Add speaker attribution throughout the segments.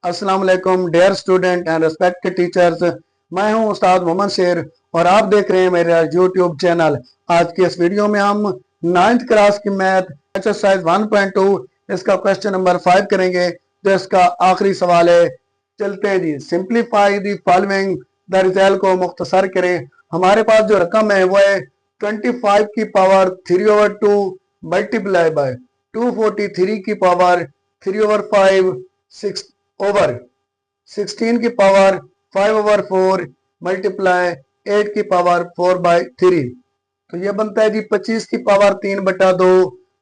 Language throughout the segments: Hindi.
Speaker 1: अस्सलाम वालेकुम dear student and respected teachers. मैं हूं उस्ताद मोहम्मद शेर और आप देख रहे हैं मेरा यूट्यूब चैनल। आज की इस वीडियो में हम 9th क्लास की मैथ एक्सरसाइज 1.2 इसका क्वेश्चन नंबर 5 करेंगे, जो इसका आखिरी सवाल है। चलते हैं जी। Simplify the following, the result को मुख्तसर करें। हमारे पास जो रकम है वो है 25 की पावर 3/2 मल्टीप्लाई बाय 243 की पावर 3/5 6 ओवर 16 की पावर 5/4 मल्टीप्लाई 8 की पावर 4/3। तो ये बनता है जी 25 की पावर 3/2,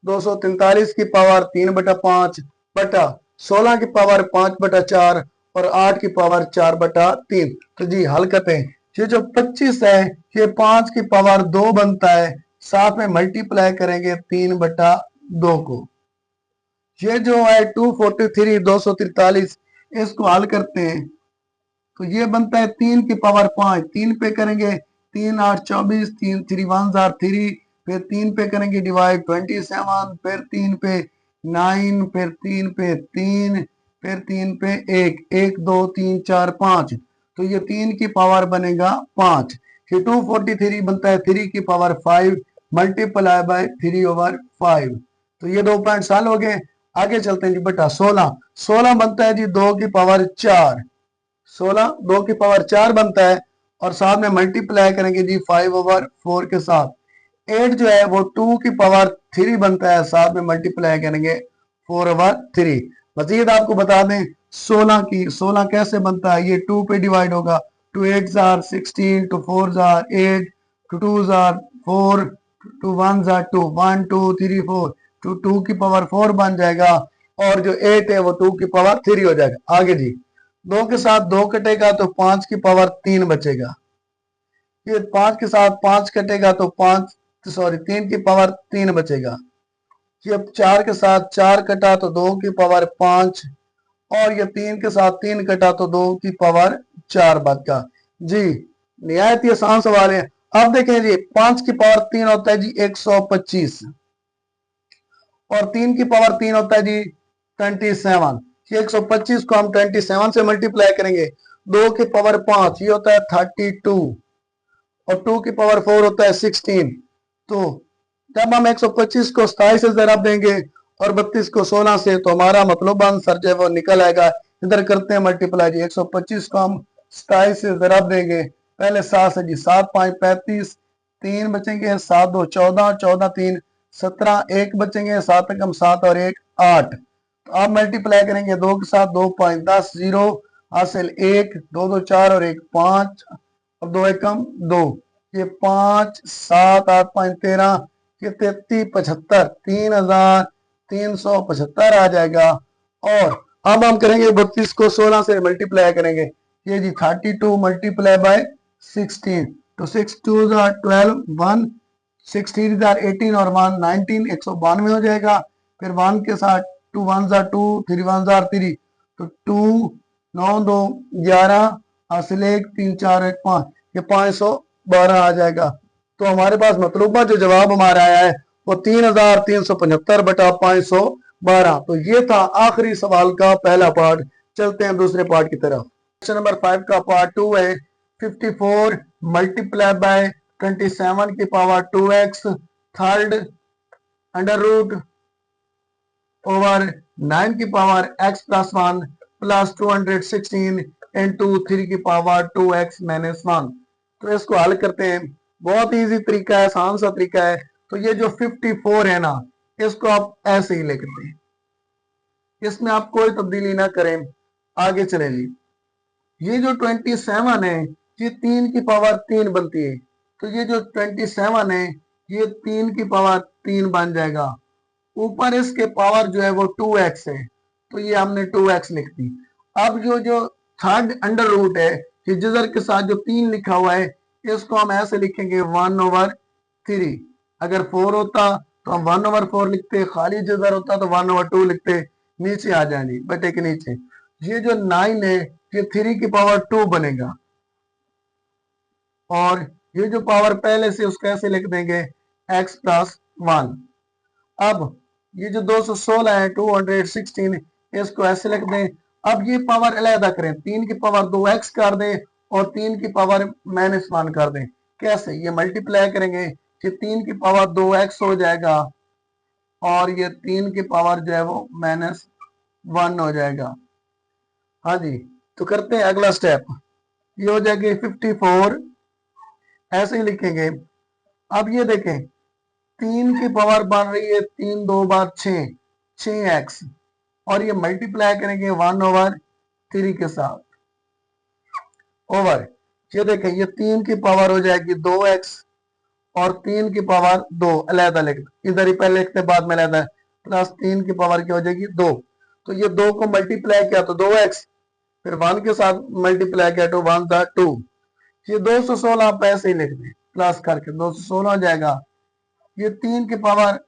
Speaker 1: 243 की पावर 3/5 बटा 16 की पावर 5/4 और 8 की पावर 4/3। तो जी हल करते हैं। ये जो 25 है ये 5 की पावर 2 बनता है, साथ में मल्टीप्लाई करेंगे 3/2 को। ये जो है 243 243 इसको हल करते हैं तो ये बनता है 3 की पावर 5, 3 पे करेंगे 3 8 24, 3 3 1 जार 3, फिर 3 पे करेंगे डिवाइड 27, फिर 3 पे 9, फिर 3 पे 3, फिर 3 पे 1 1 2 3 4 5। तो ये 3 की पावर बनेगा 5। ये 243 बनता है 3 की पावर 5 मल्टीप्लाई बाय 3/5। तो ये 2 पॉइंट साल हो गए। आगे चलते हैं जी बेटा। 16 16 बनता है जी 2 की पावर 4। 16 2 की पावर 4 बनता है और साथ में मल्टीप्लाई करेंगे जी 5/4 के साथ। 8 जो है वो 2 की पावर 3 बनता है, साथ में मल्टीप्लाई करेंगे 4/3। मजीद आपको बता दें 16 कैसे बनता है। ये 2 पे डिवाइड होगा, 2 8 जार 16, 2 4 जार 8, 2 2 जार 4, 2 1 जार 2, 1 2 3 4, 2 की पावर 4 बन जाएगा और जो 8 है वो 2 की पावर 3 हो जाएगा। आगे जी 2 के साथ 2 कटेगा तो 5 की पावर 3 बचेगा। ये 5 के साथ 5 कटेगा तो 3 की पावर 3 बचेगा। ये 4 के साथ 4 कटा तो 2 की पावर 5 और ये 3 के साथ 3 कटा तो 2 की पावर 4 बचेगा। जी निहायत ही आसान सवाल है। अब देखें जी 5 की पावर 3 होता है जी 125 और 3 की पावर 3 होता है जी 27। ये 125 को हम 27 से मल्टीप्लाई करेंगे। 2 की पावर 5 ये होता है 32 और 2 की पावर 4 होता है 16। तो जब हम 125 को 27 से जरा देंगे और 32 को 16 से, तो हमारा मतलब आंसर जो है वो निकल आएगा। इधर करते हैं मल्टीप्लाई जी। 125 को हम 27 से जरा देंगे। पहले 7 से जी 7 5 35, 3 बचेंगे, 7 2 14, 14 3 17, 1 बचेंगे, 7 एकम 7 और 1 8। तो आप मल्टीप्लाई करेंगे 2 के साथ 2 5 10 0 हासिल 1 2 2 4 और 1 5 और 2 एकम 2। ये 5 7 8 5 13, ये 33 75, 3375 आ जाएगा। और अब हम करेंगे 32 को 16 से मल्टीप्लाई करेंगे। ये जी 32 मल्टीप्लाई बाय 16, तो 6 2 12, 1 6 3 18 और 1 19, 192 हो जाएगा। फिर 1 के साथ 2 1 2, 3 1 3, तो 2 9 2 11 हासिल 1 3 4 1 5, ये 512 आ जाएगा। तो हमारे पास मतलूबा जो जवाब हमारा आया है वो 3375 बटा 512। तो ये था आखिरी सवाल का पहला पार्ट। चलते हैं दूसरे पार्ट की तरफ। क्वेश्चन नंबर 5 का पार्ट 2 है 54 मल्टीप्लाई बाय 27 की power 2x third under root over 9 की power x plus 1 plus 216 into 3 की पावर 2x माइनस 1। तो इसको हल करते हैं। बहुत इजी तरीका है, आसान सा तरीका है। तो ये जो 54 है ना, इसको आप ऐसे ही लिखते हैं, इसमें आप कोई तब्दीली ना करें। आगे चले जी। ये जो 27 है ये 3 की पावर 3 बनती है। तो ये जो 27 है ये 3 की पावर 3 बन जाएगा। ऊपर इसके पावर जो है वो 2x है, तो ये हमने 2x लिख दी। अब जो थर्ड अंडर रूट है, ये जिजर के साथ जो 3 लिखा हुआ है इसको हम ऐसे लिखेंगे 1/3। अगर 4 होता तो हम 1/4 लिखते, खाली जिजर होता तो 1/2 लिखते। नीचे आ जाएंगे बटे के नीचे। ये जो 9 है ये 3 की पावर 2 बनेगा और ये जो पावर पहले से उसको ऐसे लिख देंगे x प्लस 1। अब ये जो 216 है 216, इसको ऐसे लिख दें अब ये पावर अलहदा करें, 3 की पावर 2x कर दें और 3 की पावर -1 कर दें। कैसे? ये मल्टीप्लाई करेंगे, ये 3 की पावर 2x हो जाएगा और ये 3 की पावर जो है वो -1 हो जाएगा। हाँ जी, तो करते हैं अगला स्टेप। ये हो जाएगी 54, ऐसे ही लिखेंगे। अब ये देखें, 3 की पावर बन रही है 3 2 बार 6x, और ये मल्टीप्लाई करेंगे 1/3 के साथ ओवर। ये देखें, ये 3 की पावर हो जाएगी 2x और 3 की पावर 2 अलहदा लिख, इधर ही पहले लिखते बाद में अलहदा, प्लस 3 की पावर क्या हो जाएगी 2। तो ये 2 को मल्टीप्लाई किया तो 2x, फिर 1 के साथ मल्टीप्लाई किया तो 1 था 2। ये 216 आप ऐसे ही लिख दें, प्लस करके 216 हो जाएगा। ये 3 की पावर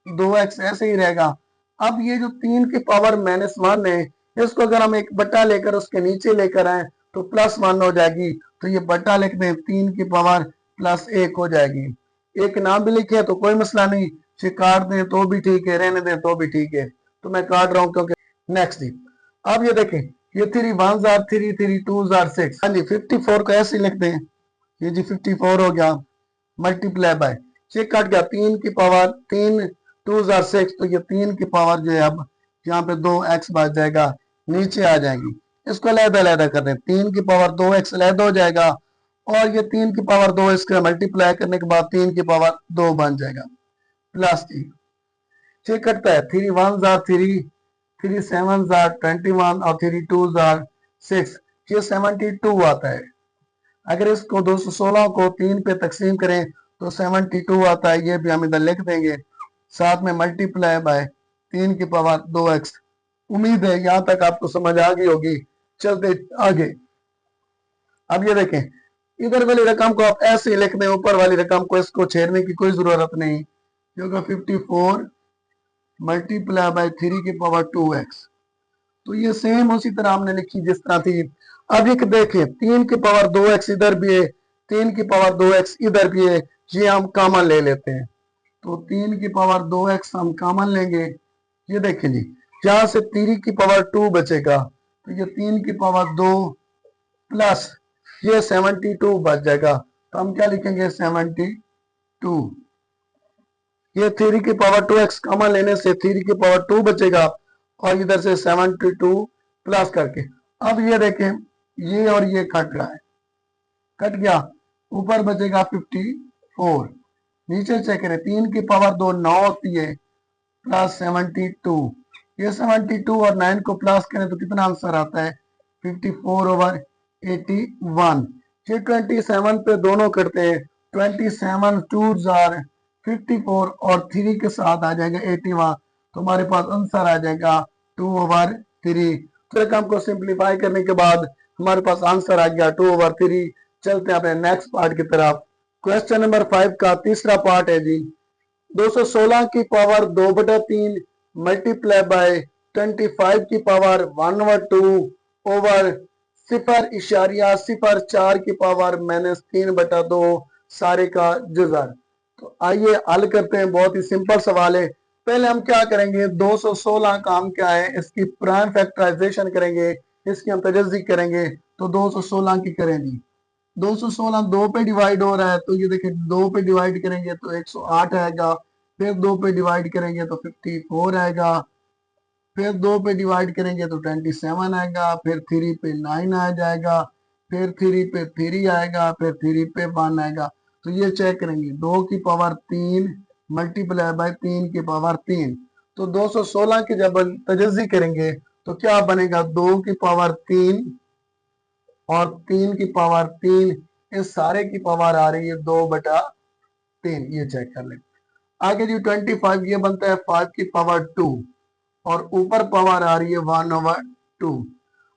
Speaker 1: 2x ऐसे ही रहेगा। अब ये जो 3 की पावर -1 है, इसको अगर हम एक बट्टा लेकर उसके नीचे लेकर आए तो +1 हो जाएगी। तो ये बट्टा लिख दें, 3 की पावर +1 हो जाएगी। एक नाम भी लिखे तो कोई मसला नहीं, ये काट दें तो भी ठीक है, रहने दें तो भी ठीक है। तो मैं काट रहा हूं क्योंकि नेक्स्ट जी। अब ये देखें, ये 3 1 are 3 3 2 are 6। हाँ जी, 54 को ऐसे लिख दें, ये जी 54 हो गया, मल्टीप्लाई बाय, ये कट गया 3 की पावर 3 2 are 6। तो ये 3 की पावर जो है अब यहाँ पे 2x बच जाएगा, नीचे आ जाएगी। इसको अलहदा अलहदा कर दें, 3 की पावर 2x अलहदा हो जाएगा और ये 3 की पावर 2 इसका मल्टीप्लाई करने के बाद 3 की पावर 2 बन जाएगा, प्लस 3। ये कटता है, 3 1 are 3 3 7 are 21 और 3 2 are 6, ये 72 आता है। अगर इसको 216 को 3 पे तकसीम करें तो 72 आता है। ये भी हम इधर लिख देंगे, साथ में मल्टीप्लाई बाय 3 की पावर 2x। उम्मीद है यहां तक आपको समझ आ गई होगी। चलते आगे। अब ये देखें, इधर वाली रकम को आप ऐसे ही लिख दें, ऊपर वाली रकम को इसको छेड़ने की कोई जरूरत नहीं, क्योंकि 54 मल्टीप्लाई बाय 3 की पावर 2x। तो ये सेम उसी तरह हमने लिखी जिस तरह थी। अब एक देखें, 3 की पावर 2x इधर भी है, 3 की पावर 2x इधर भी है, ये हम कॉमन ले लेते हैं। तो 3 की पावर 2x हम कॉमन लेंगे। ये देखें जी, यहां से 3 की पावर 2 बचेगा, तो ये 3 की पावर 2 प्लस ये 72 बच जाएगा। तो हम क्या लिखेंगे, 72। ये 3 की पावर 2x कॉमन लेने से 3 की पावर 2 बचेगा और इधर से 72 प्लस करके। अब ये देखें, ये और ये कट रहा है, कट गया, ऊपर बचेगा 54। नीचे चेक करें, 3 की पावर 2 9 होती है, प्लस 72। ये 72 और 9 को प्लस करें तो कितना आंसर आता है, 54/81। ये 27 पे दोनों करते हैं, 27 2 are 54 और 3 के साथ आ जाएगा 81। तो हमारे पास आंसर आ जाएगा 2/3। तो रकम को सिंप्लीफाई करने के बाद हमारे पास आंसर आ गया 2/3। चलते हैं अपने नेक्स्ट पार्ट की तरफ। क्वेश्चन नंबर 5 का तीसरा पार्ट है जी, 216 की पावर 2/3 मल्टीप्लाई बाय 25 की पावर 1/2 ओवर 0.04 की पावर -3/2 सारे का जुज़र। तो आइए हल करते हैं, बहुत ही सिंपल सवाल है। पहले हम क्या करेंगे, 216 का हम क्या है, इसकी प्राइम फैक्टराइजेशन करेंगे, इसकी हम तजज़ी करेंगे। तो 216 की करेंगे, 216 2 पे डिवाइड हो रहा है, तो ये देखिए 2 पे डिवाइड करेंगे तो 108 आएगा, फिर 2 पे डिवाइड करेंगे तो 54 आएगा, फिर 2 पे डिवाइड करेंगे तो 27 आएगा, फिर 3 पे 9 आ जाएगा, फिर 3 पे 3 आएगा, फिर 3 पे 1 आएगा। तो ये चेक करेंगे, 2 की पावर 3 मल्टीप्लाई बाय 3 की पावर 3। तो 216 की जब तजज़ी करेंगे तो क्या बनेगा, 2 की पावर 3 और 3 की पावर 3, इस सारे की पावर आ रही है 2/3। ये चेक कर लें। आगे जी 25 ये बनता है 5 की पावर 2 और ऊपर पावर आ रही है 1/2।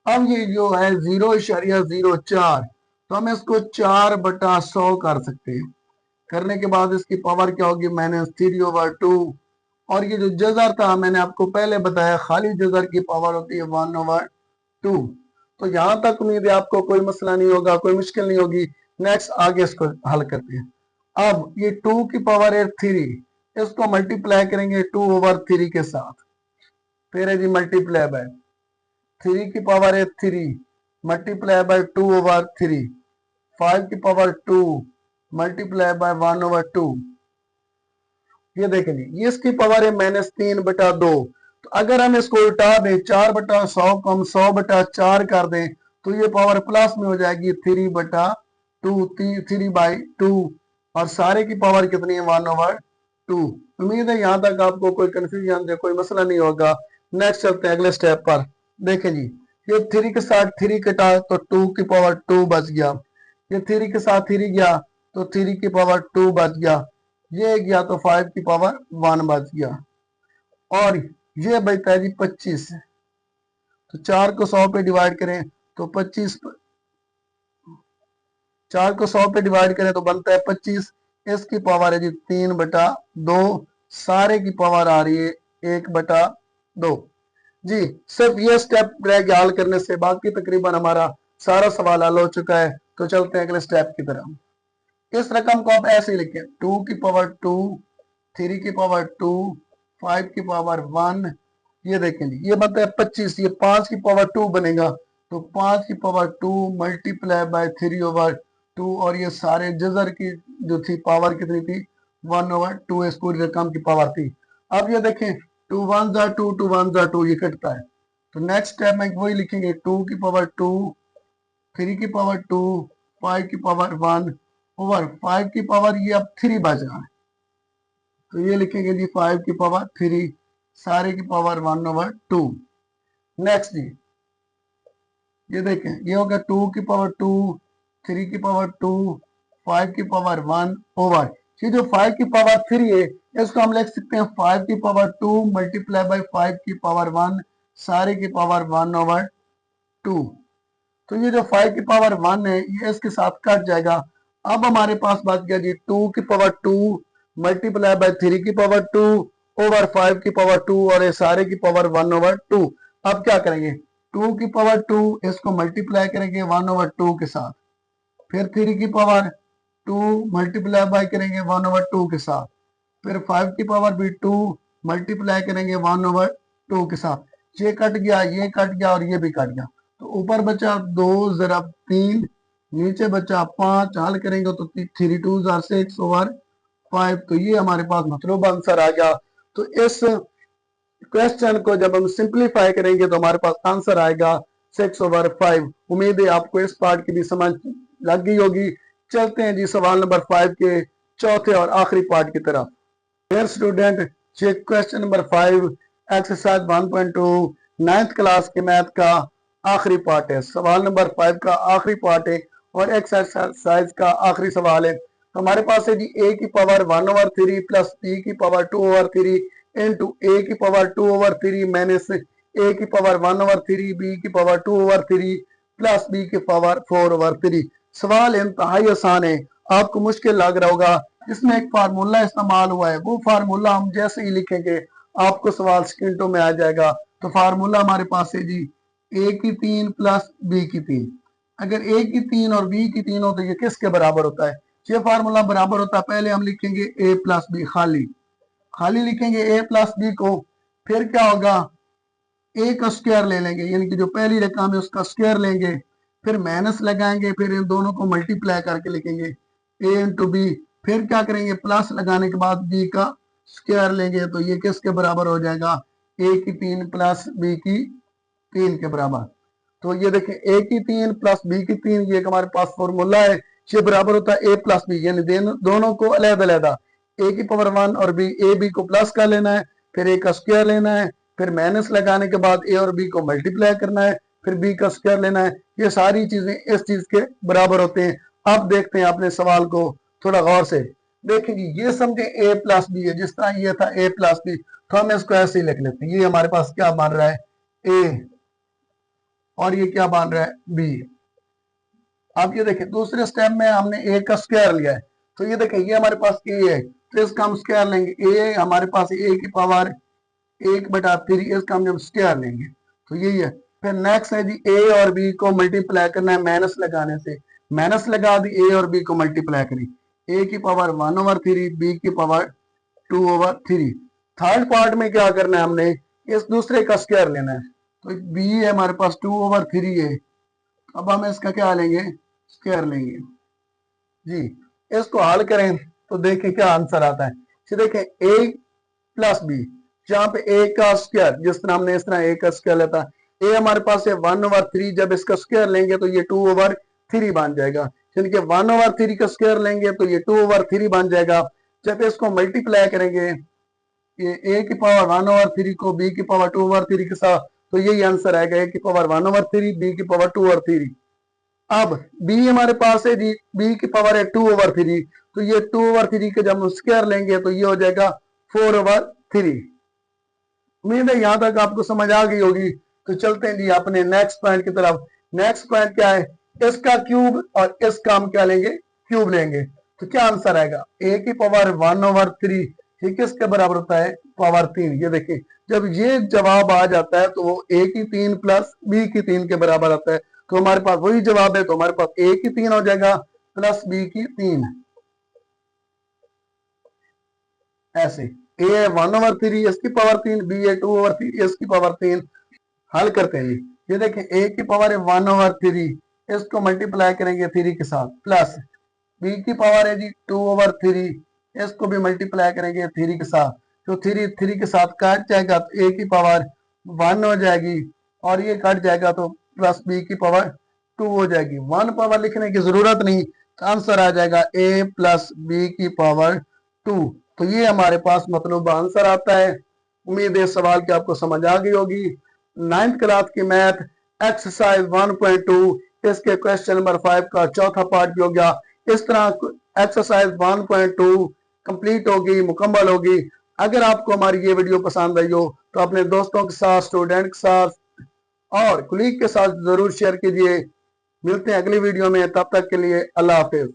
Speaker 1: अब ये जो है 0.04, तो हम इसको 4/100 कर सकते हैं। करने के बाद इसकी पावर क्या होगी, -3/2। और ये जो जजर था मैंने आपको पहले बताया, खाली जजर की पावर होती है 1/2। तो यहाँ तक उम्मीद है आपको कोई मसला नहीं होगा, कोई मुश्किल नहीं होगी। नेक्स्ट आगे इसको हल करते हैं। अब ये 2 की पावर है 3, इसको मल्टीप्लाई करेंगे 2/3 के साथ, फिर है जी मल्टीप्लाई बाय 3 की पावर है 3 मल्टीप्लाई बाय 2/3, 5 की पावर 2 मल्टीप्लाई बाय 1/2। ये देखें जी, ये इसकी पावर है -3/2। तो अगर हम इसको उल्टा दें, 4/100 को हम 100/4 कर दें तो ये पावर प्लस में हो जाएगी 3/2, 3/2, और सारे की पावर कितनी है 1/2। उम्मीद है यहाँ तक आपको कोई कंफ्यूजन या कोई मसला नहीं होगा। नेक्स्ट चलते हैं अगले स्टेप पर। देखें जी, ये 3 के साथ 3 कटा तो 2 की पावर 2 बच गया। ये 3 के साथ 3 गया तो 3 की पावर 2 बच गया। ये गया तो 5 की पावर 1 बच गया। और ये बचता है जी 25। तो 4 को 100 पे डिवाइड करें तो 25, 4 को 100 पे डिवाइड करें तो बनता है 25। इसकी पावर है जी 3/2। सारे की पावर आ रही है 1/2। जी सिर्फ ये स्टेप रह गया हल करने से, बाकी तकरीबन हमारा सारा सवाल हल हो चुका है। तो चलते हैं अगले स्टेप की तरफ। इस रकम को आप ऐसे ही लिखें, 2 की पावर 2, 3 की पावर 2, 5 की पावर 1। ये देखें जी, ये बनता है 25। ये 5 की पावर 2 बनेगा तो 5 की पावर 2 मल्टीप्लाई बाय 3/2, और ये सारे जजर की जो थी पावर कितनी थी 1/2। इस पूरी रकम की पावर थी। अब ये देखें 2 1 जा 2, 2 1 जा 2, ये कटता है। तो नेक्स्ट स्टेप में वही लिखेंगे, 2 की पावर 2, 3 की पावर 2, 5 की पावर 1 ओवर 5 की पावर ये अब 3 बच रहा है तो ये लिखेंगे जी 5 की पावर 3, सारे की पावर 1/2। नेक्स्ट जी, ये देखें, ये हो गया 2 की पावर 2, 3 की पावर 2, 5 की पावर 1 ओवर ये जो 5 की पावर 3 है इसको हम लिख सकते हैं 5 की पावर 2 मल्टीप्लाई बाय 5 की पावर 1, सारे की पावर 1/2। तो ये जो 5 की पावर 1 है ये इसके साथ कट जाएगा। अब हमारे पास बच गया जी 2 की पावर 2 मल्टीप्लाई बाय 3 की पावर 2 ओवर 5 की पावर 2, और ये सारे की पावर 1/2। अब क्या करेंगे, 2 की पावर 2 इसको मल्टीप्लाई करेंगे 1/2 के साथ, फिर 3 की पावर 2 मल्टीप्लाई बाय करेंगे 1/2 के साथ, फिर 5 की पावर भी 2 मल्टीप्लाई करेंगे 1/2 के साथ। ये कट गया, ये कट गया और ये भी कट गया। तो ऊपर बचा 2 ज़रा 3, नीचे बचा 5। हल करेंगे तो 3 2 6 ओवर 5। तो ये हमारे पास मतलूब आंसर आ गया। तो इस क्वेश्चन को जब हम सिंप्लीफाई करेंगे तो हमारे पास आंसर आएगा 6/5। उम्मीद है आपको इस पार्ट की भी समझ लग गई होगी। चलते हैं जी सवाल नंबर 5 के चौथे और आखिरी पार्ट की तरफ। डियर स्टूडेंट, ये question number 5 exercise 1.2 9th class के मैथ का आखिरी पार्ट है। सवाल नंबर 5 का आखिरी पार्ट है और एक्सरसाइज का आखिरी सवाल है। तो हमारे पास है जी a की पावर 1/3 प्लस b की पावर 2/3 इंटू a की पावर 2/3 माइनस a की पावर 1/3 b की पावर 2/3 प्लस b की पावर 4/3। सवाल इंतहाई आसान है, आपको मुश्किल लग रहा होगा। इसमें एक फार्मूला इस्तेमाल हुआ है, वो फार्मूला हम जैसे ही लिखेंगे आपको सवाल सेकंडों में आ जाएगा। तो फार्मूला हमारे पास है जी a की 3 प्लस b की 3। अगर a की 3 और b की 3 हो तो ये किसके बराबर होता है, ये फार्मूला बराबर होता है। पहले हम लिखेंगे a प्लस बी, खाली लिखेंगे a प्लस बी को, फिर क्या होगा a का स्क्वायर ले लेंगे, यानी कि जो पहली रकम है उसका स्क्वायर लेंगे, फिर माइनस लगाएंगे, फिर इन दोनों को मल्टीप्लाई करके लिखेंगे a इंटू बी, फिर क्या करेंगे प्लस लगाने के बाद b का स्क्वायर लेंगे तो ये किसके बराबर हो जाएगा a की 3 प्लस b की 3 के बराबर। तो ये देखें a की 3 प्लस b की 3 ये हमारे पास फॉर्मूला है, ये बराबर होता है a प्लस बी, यानी दोनों को अलग-अलग a की पावर 1 और b, a b को प्लस कर लेना है, फिर a का स्क्वायर लेना है, फिर माइनस लगाने के बाद a और b को मल्टीप्लाई करना है, फिर b का स्क्वायर लेना है। ये सारी चीजें इस चीज के बराबर होते हैं। अब देखते हैं अपने सवाल को थोड़ा गौर से देखेंगे। ये समझे a प्लस बी है, जिस तरह ये था a प्लस बी, तो हम इसको ऐसे ही लिख लेते हैं। ये हमारे पास क्या बन रहा है a और ये क्या बन रहा है b। आप ये देखें दूसरे स्टेप में हमने a का स्क्वायर लिया है, तो ये देखें ये हमारे पास a है तो इसका हम स्क्वायर लेंगे। a हमारे पास a की पावर 1/3, इसका हम जब स्क्वायर लेंगे तो यही है। फिर नेक्स्ट है जी a और b को मल्टीप्लाई करना है माइनस लगाने से, माइनस लगा दी a और b को मल्टीप्लाई करी, a की पावर 1/3 b की पावर 2/3। थर्ड पार्ट में क्या करना है, हमने इस दूसरे का स्क्वायर लेना है, तो बी है हमारे पास 2/3 है। अब हम इसका क्या लेंगे, स्क्वायर लेंगे जी। इसको हल करें तो देखें क्या आंसर आता है। तो देखें a प्लस बी, जहां पे a का स्क्वायर, जिस तरह हमने इस तरह a का स्क्वायर लेता है, a हमारे पास है 1/3, जब इसका स्क्वायर लेंगे तो ये 2/3 बन जाएगा। यानी कि 1/3 का स्क्वायर लेंगे तो ये 2/3 बन जाएगा। जब इसको मल्टीप्लाई करेंगे ये a की पावर 1/3 को b की पावर 2/3 के साथ, तो यही आंसर आएगा a की पावर 1/3 b की पावर 2/3। अब b हमारे पास है जी, b की पावर है 2/3, तो ये 2/3 के जब हम स्क्वायर लेंगे तो ये हो जाएगा 4/3। उम्मीद है यहां तक आपको समझ आ गई होगी। तो चलते हैं जी अपने नेक्स्ट पॉइंट की तरफ। नेक्स्ट पॉइंट क्या है, इसका क्यूब और इसका हम क्या लेंगे, क्यूब लेंगे। तो क्या आंसर आएगा, a की पावर 1/3 ठीक है, इसके बराबर होता है पावर 3। ये देखिए जब ये जवाब आ जाता है तो वो a की 3 प्लस b की 3 के बराबर आता है। तो हमारे पास वही जवाब है, तो हमारे पास a की 3 हो जाएगा प्लस b की 3। ऐसे a है 1/3 इसकी पावर 3, b है 2/3 इसकी पावर 3। हल करते हैं ये देखें a की पावर है 1/3, इसको मल्टीप्लाई करेंगे 3 के साथ, प्लस b की पावर है जी 2/3, इसको भी मल्टीप्लाई करेंगे 3 के साथ। तो 3 के साथ काट जाएगा तो a की पावर 1 हो जाएगी, और ये कट जाएगा तो प्लस b की पावर 2 हो जाएगी। 1 पावर लिखने की जरूरत नहीं, तो आंसर आ जाएगा a प्लस b की पावर 2। तो ये हमारे पास मतलब आंसर आता है। उम्मीद है इस सवाल की आपको समझ आ गई होगी। 9th क्लास की मैथ एक्सरसाइज 1.2 इसके क्वेश्चन नंबर 5 का चौथा पार्ट भी हो गया। इस तरह एक्सरसाइज 1.2 कंप्लीट होगी, मुकम्मल होगी। अगर आपको हमारी ये वीडियो पसंद आई हो तो अपने दोस्तों के साथ, स्टूडेंट के साथ और कुलीग के साथ जरूर शेयर कीजिए। मिलते हैं अगली वीडियो में, तब तक के लिए अल्लाह हाफिज।